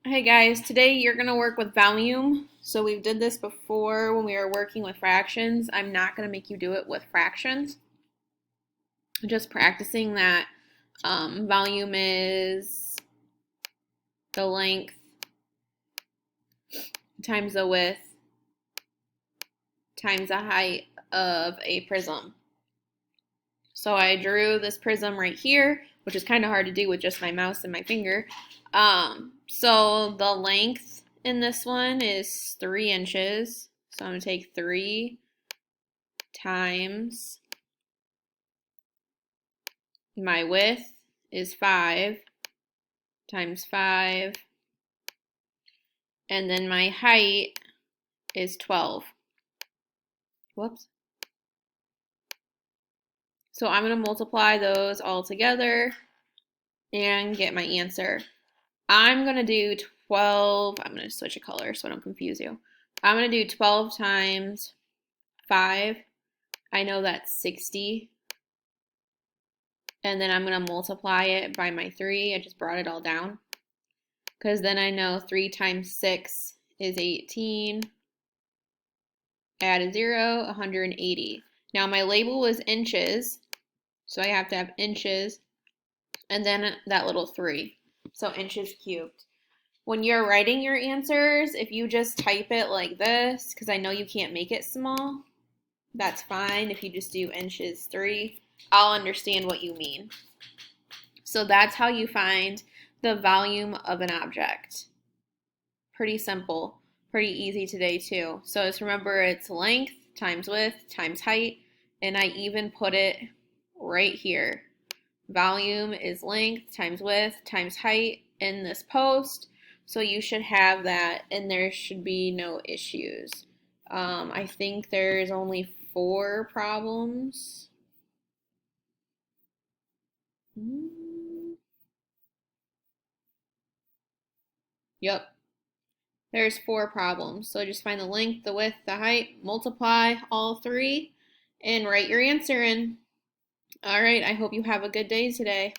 Hey guys, today you're going to work with volume. So we've did this before when we were working with fractions. I'm not going to make you do it with fractions. Just practicing that volume is the length times the width times the height of a prism. So I drew this prism right here, which is kind of hard to do with just my mouse and my finger. So the length in this one is 3 inches. So I'm going to take 3 times my width is 5 times 5, and then my height is 12. Whoops. So I'm going to multiply those all together and get my answer. I'm going to do 12. I'm going to switch a color so I don't confuse you. I'm going to do 12 times 5. I know that's 60. And then I'm going to multiply it by my 3. I just brought it all down. Because then I know 3 times 6 is 18. Add a 0, 180. Now my label was inches, so I have to have inches, and then that little 3. So inches cubed. When you're writing your answers, if you just type it like this, because I know you can't make it small, that's fine. If you just do inches 3, I'll understand what you mean. So that's how you find the volume of an object. Pretty simple, pretty easy today too. So just remember it's length times width times height, and I even put it right here. Volume is length times width times height in this post. So you should have that, and there should be no issues. I think there's only 4 problems. Yep, there's 4 problems. So just find the length, the width, the height, multiply all 3, and write your answer in. All right, I hope you have a good day today.